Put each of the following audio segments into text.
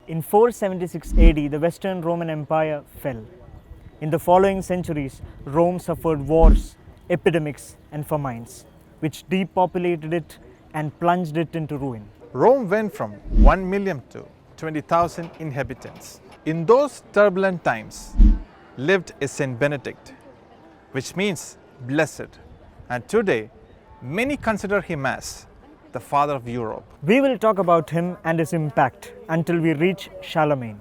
In 476 AD, the Western Roman Empire fell. In the following centuries, Rome suffered wars, epidemics, and famines, which depopulated it and plunged it into ruin. Rome went from 1 million to 20,000 inhabitants. In those turbulent times lived a Saint Benedict, which means blessed, and today many consider him as the father of Europe. We will talk about him and his impact until we reach Charlemagne.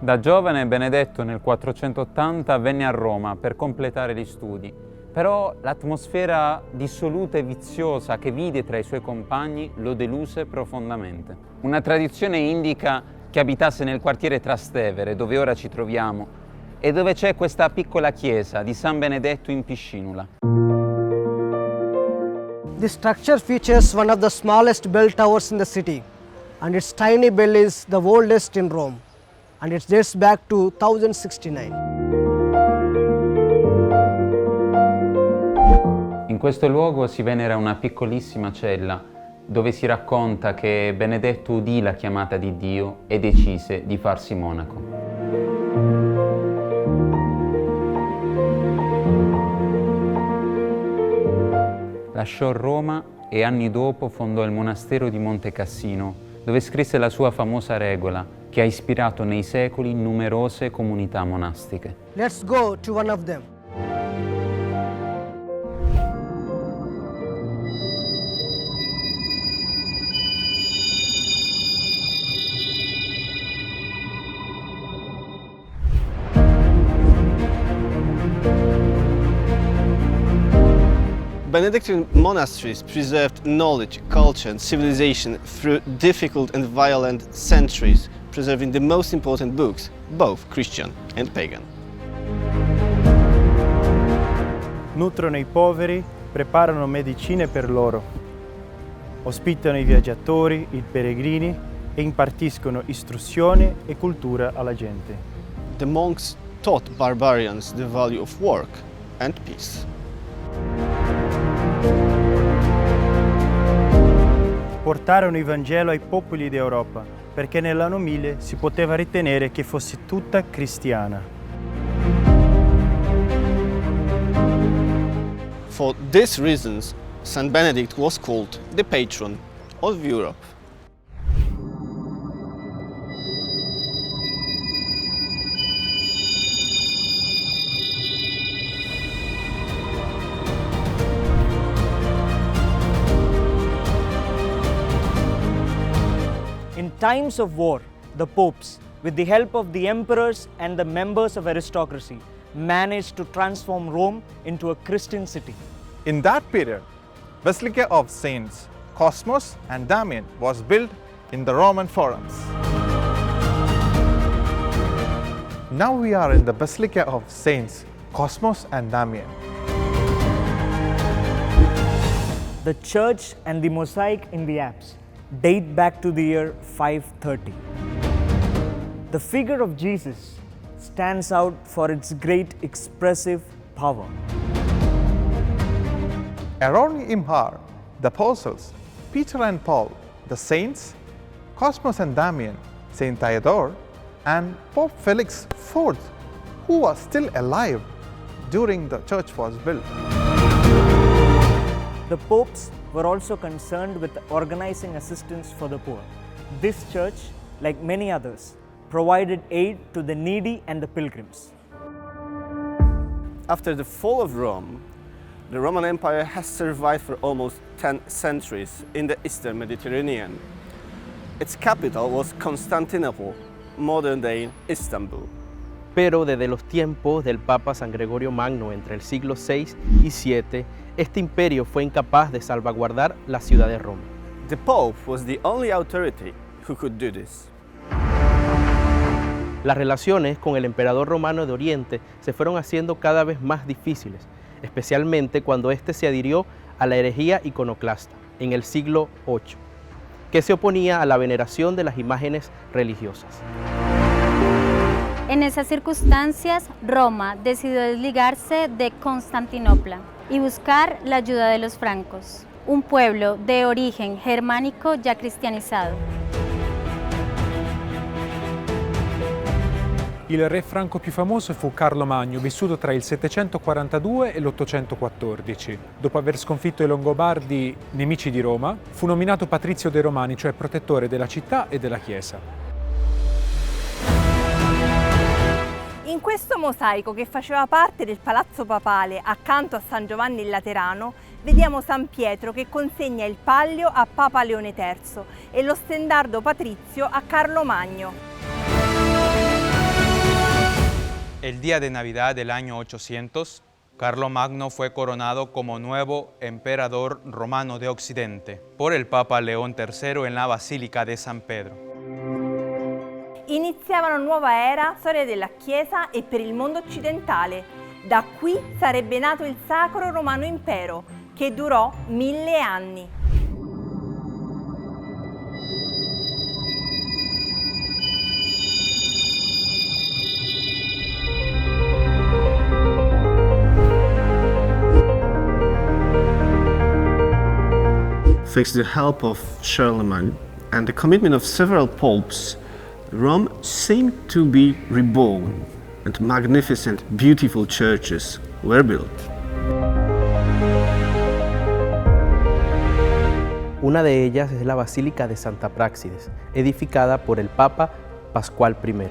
Da giovane Benedetto nel 480 venne a Roma per completare gli studi, però l'atmosfera dissoluta e viziosa che vide tra i suoi compagni lo deluse profondamente. Una tradizione indica che abitasse nel quartiere Trastevere, dove ora ci troviamo, e dove c'è questa piccola chiesa di San Benedetto in Piscinula. The structure features one of the smallest bell towers in the city, and its tiny bell is the oldest in Rome, and it dates back to 1069. In questo luogo si venera una piccolissima cella dove si racconta che Benedetto udì la chiamata di Dio e decise di farsi monaco. Lasciò Roma e anni dopo fondò il monastero di Monte Cassino, dove scrisse la sua famosa regola che ha ispirato nei secoli numerose comunità monastiche. Let's go to one of them. Benedictine monasteries preserved knowledge, culture and civilization through difficult and violent centuries, preserving the most important books, both Christian and pagan. Nutrono i poveri, preparano medicine per loro, ospitano i viaggiatori, i peregrini e impartiscono istruzione e cultura alla gente. The monks taught barbarians the value of work and peace. Portarono il Vangelo ai popoli d'Europa, perché nell'anno 1000 si poteva ritenere che fosse tutta cristiana. For these reasons, Saint Benedict was called the patron of Europe. In times of war, the popes, with the help of the emperors and the members of aristocracy, managed to transform Rome into a Christian city. In that period, Basilica of Saints Cosmas and Damian was built in the Roman forums. Now we are in the Basilica of Saints Cosmas and Damian. The church and the mosaic in the apse date back to the year 530. The figure of Jesus stands out for its great expressive power. Around him are the apostles, Peter and Paul, the saints, Cosmas and Damian, Saint Theodore, and Pope Felix IV, who was still alive during the church was built. The popes were also concerned with organizing assistance for the poor. This church, like many others, provided aid to the needy and the pilgrims. After the fall of Rome, the Roman Empire has survived for almost 10 centuries in the Eastern Mediterranean. Its capital was Constantinople, modern-day Istanbul. Pero desde los tiempos del Papa San Gregorio Magno entre el siglo VI y VII, este imperio fue incapaz de salvaguardar la ciudad de Roma. The Pope was the only authority who could do this. Las relaciones con el emperador romano de Oriente se fueron haciendo cada vez más difíciles, especialmente cuando éste se adhirió a la herejía iconoclasta en el siglo VIII, que se oponía a la veneración de las imágenes religiosas. En esas circunstancias, Roma decidió desligarse de Constantinopla y buscar la ayuda de los francos, un pueblo de origen germánico ya cristianizado. Il re franco più famoso fu Carlo Magno, vissuto tra il 742 e l'814. Dopo aver sconfitto i Longobardi, nemici di Roma, fu nominato patrizio dei Romani, cioè protettore della città e della Chiesa. In questo mosaico, che faceva parte del Palazzo Papale accanto a San Giovanni il Laterano, vediamo San Pietro che consegna il Pallio a Papa Leone III e lo stendardo patrizio a Carlo Magno. El día de Navidad del año 800, Carlomagno fue coronado como nuevo emperador romano de Occidente por el Papa León III en la Basílica de San Pedro. Iniziava una nuova era, storia della Chiesa e per il mondo occidentale. Da qui sarebbe nato il Sacro Romano Impero, che durò 1000 anni. Thanks to the help of Charlemagne and the commitment of several popes, Rome seemed to be reborn, and magnificent, beautiful churches were built. Una de ellas es la Basílica de Santa Práxedes, edificada por el Papa Pascual I.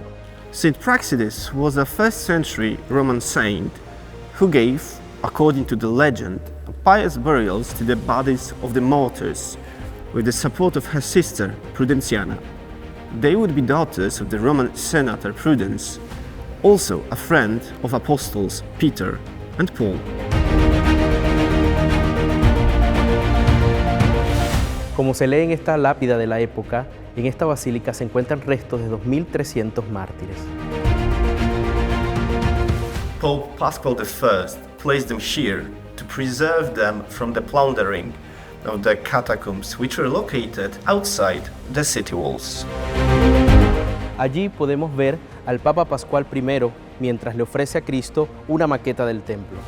Saint Praxedes was a 1st century Roman saint who gave, according to the legend, pious burials to the bodies of the martyrs with the support of her sister Prudenziana. They would be daughters of the Roman senator Prudence, also a friend of apostles Peter and Paul. Como se lee en esta lápida de la época, en esta basílica se encuentran restos de 2.300 mártires. Pope Pascal I placed them here to preserve them from the plundering of the catacombs which were located outside the city walls. Allí podemos ver al Papa Pascual I mientras le ofrece a Cristo una maqueta del templo.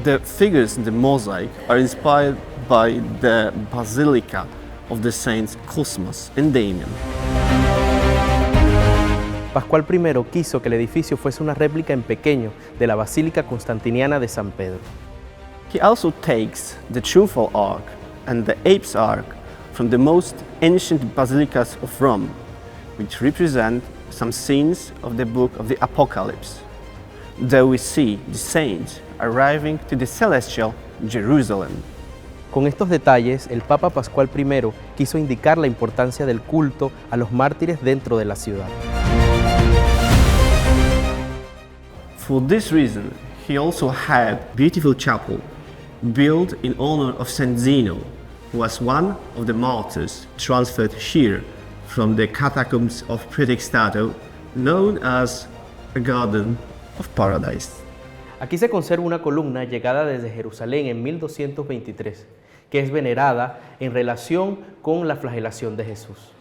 The figures in the mosaic are inspired by the Basilica of the Saints Cosmas and Damian. Pascual I quiso que el edificio fuese una réplica en pequeño de la Basílica Constantiniana de San Pedro. He also takes the Triumphal Arch and the Apse Arch from the most ancient basilicas of Rome, which represent some scenes of the book of the Apocalypse. There we see the saints arriving to the celestial Jerusalem. Con estos detalles, el Papa Pascual I quiso indicar la importancia del culto a los mártires dentro de la ciudad. For this reason, he also had a beautiful chapel built in honor of Saint Zeno, who was one of the martyrs transferred here from the catacombs of Praetextato, known as a Garden of Paradise. Aquí se conserva una columna llegada desde Jerusalén en 1223, que es venerada en relación con la flagelación de Jesús.